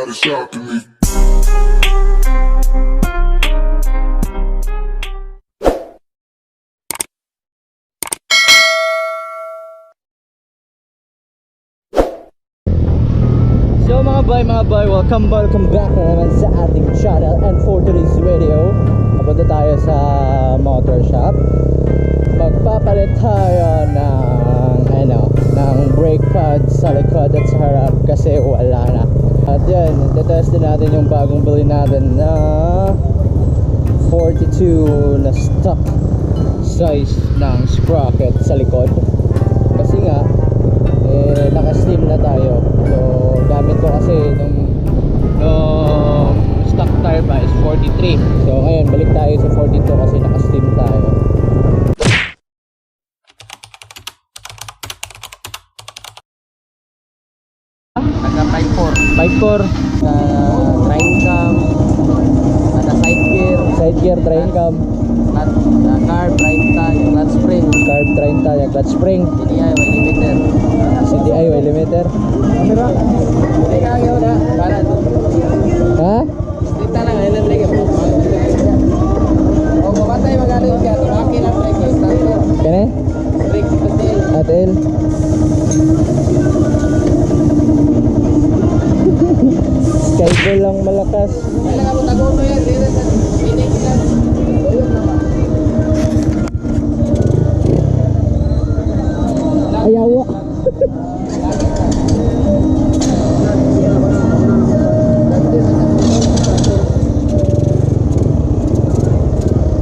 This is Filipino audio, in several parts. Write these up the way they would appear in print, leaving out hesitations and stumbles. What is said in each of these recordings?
Stopping me. So mga boy, welcome back na naman sa ating channel. And for today's video, papunta tayo sa motor shop. Magpapalit tayo ng brake pads sa likod at sa harap kasi wala na. At yan, itetest din natin yung bagong bili natin na 42 na stock size ng sprocket sa likod. Kasi nga, naka-steam na tayo. So, gamit ko kasi nung stock tire pa is 43. So, ngayon, balik tayo sa 42 kasi naka-steam tayo. Naka 5.4 5.4 train cam, ada side gear, train cam, carb, train tan, clutch spring, carb, train tire, clutch spring, CDI, oil limiter. CDI, oil limiter. Kamera? Hindi ka ayaw na, kanan. Ha? Dito lang, ilan rin yung o mamatay magano yung kaya, tumaki lang brake, start. Kene? Brake, patil. Atel. Skype lang malakas. Kailan ka mo tagoto yan, dito sa pinig lang. Doon naman. Ayawa.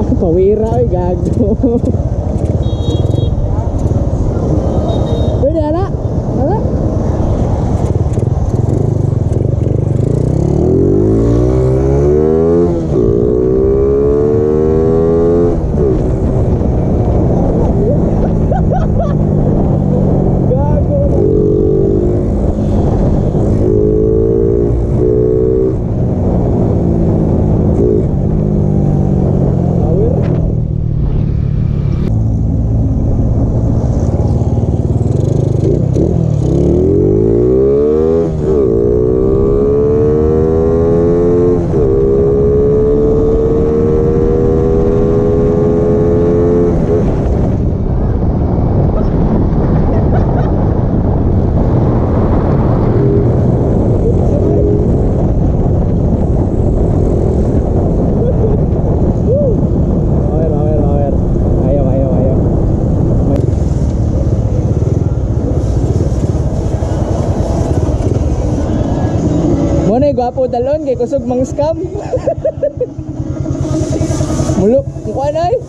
Ako pawira ay gago. Pwede ala? Ala? Gwapo dalon kay kusog mang scam. Mulok kuha na ay.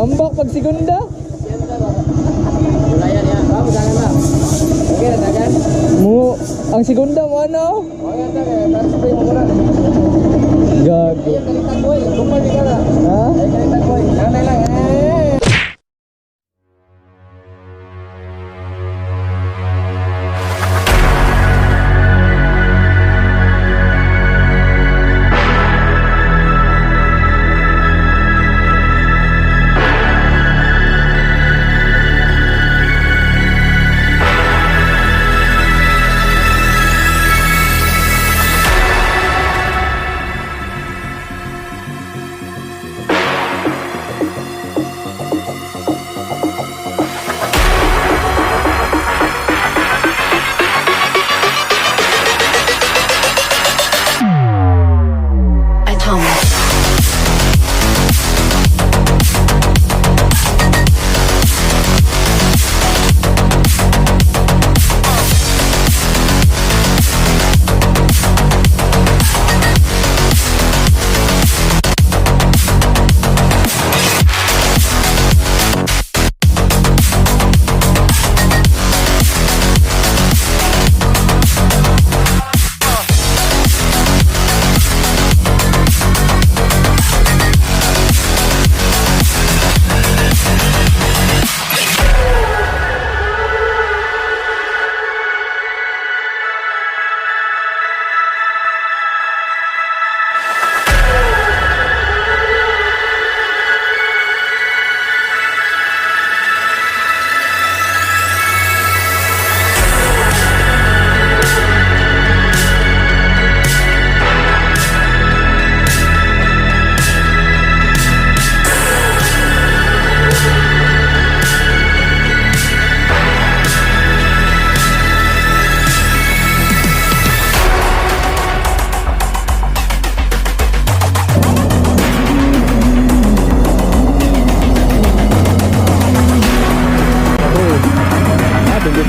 Ambak pag segunda. Gulayan yan, ba? Jangan ba? Oke, dagan. Mo ang segunda mo ano? Oh, yan dagan, clutch spring mo muna. Gago. Ayun, kalitan ko eh. Kumpal di ka na. Ha? Ayun, kalitan ko eh. Lanay lang.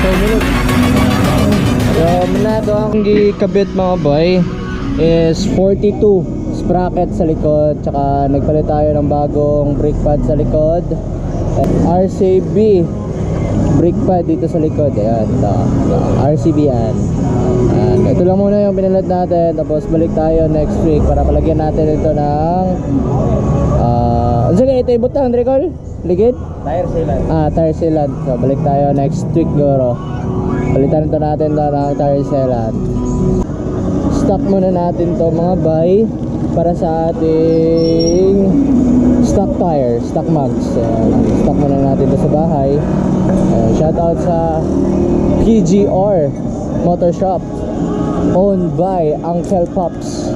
minutes. So, muna ito ang gikabit mga boy is 42 sprocket sa likod, tsaka nagpalit tayo ng bagong brake pad sa likod, RCB brake pad dito sa likod. Ayan, ito RCB yan. And ito lang muna yung pinalit natin, tapos balik tayo next week para palagyan natin ito ng sige, ito yung butang recall ligid Tire sealant. tire sealant. So balik tayo next week guro, palitan ito natin to ng tire sealant. Stock muna natin to mga bay para sa ating stock tire, stock mags. Stock muna natin to sa bahay. Shout out sa PGR Motor Shop owned by Uncle Pops.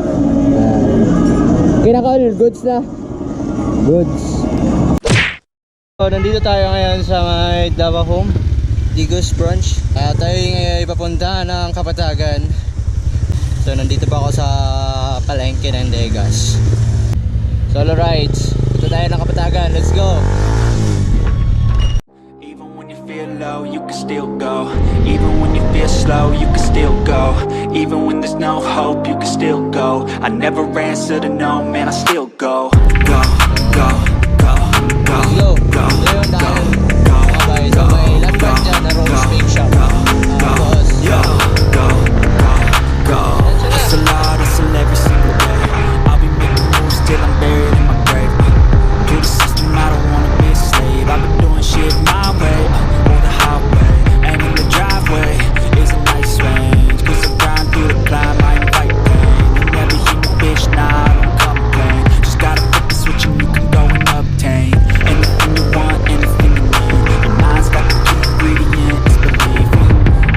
Kinakal, goods na. Goods. So, nandito tayo ngayon sa may Davao Home Digos branch. Tayo ngayon ipapunta ng Kapatagan. So nandito pa ako sa palengke ng Degas. Solo rides. Punta tayo ng Kapatagan. Let's go. Even when you feel low, you can still go. Even when you feel slow, you can still go. Even when there's no hope, you can still go. I never answer to no, man, I still go. Go, go, go, go, Go. go, Ito yung go, dahil go, mga bay. So may left hand dyan na Rose Bake Shop. Tapos go, go, go. Hustle hard, hustle every single day. I'll be making moves till I'm buried in my grave. To the system, I don't wanna be a slave. I've been doing shit my way, or the highway. And in the driveway is a nice range. Cause I grind through the climb, I invite pain. You never hear me, bitch, nah, I don't complain. Just gotta flip the switch and you can go and obtain anything you want, anything you need. Your mind's got the key ingredient, it's belief.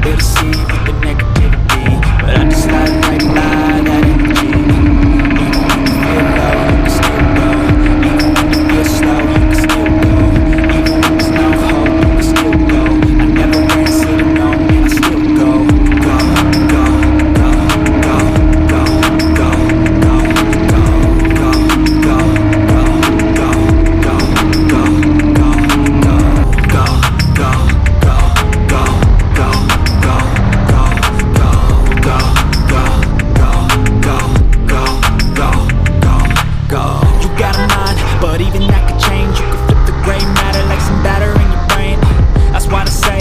They deceive with the negativity, but I just like that energy. Even when you feel low, you can still go. Even when you feel slow, you can still go. Even when there's no hope, you can still go. I never answer to no, man, I still go. Go, go, go, go, go, go, go, go, go, go, go, go, go, go, go, go, go. You got a mind, but even that could change. You could flip the gray matter like some batter in your brain. That's why I say,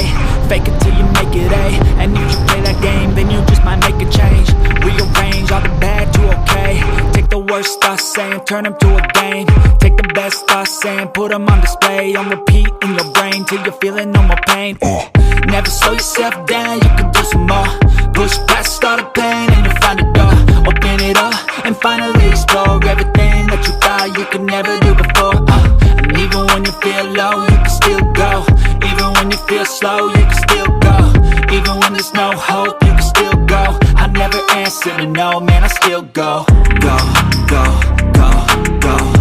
fake it till you make it A. And if you play that game, then you just might make a change. Rearrange all the bad to okay. Take the worst thoughts saying, turn them to a game. Take the best thoughts saying, put them on display. On repeat in your brain till you're feeling no more pain. Never slow yourself down, you can do some more. Push past all the pain and you'll find a door. Open it up and finally explore everything that you thought you could never do before. And even when you feel low, you can still go. Even when you feel slow, you can still go. Even when there's no hope, you can still go. I never answer to no, man, I still go. Go, go, go, go.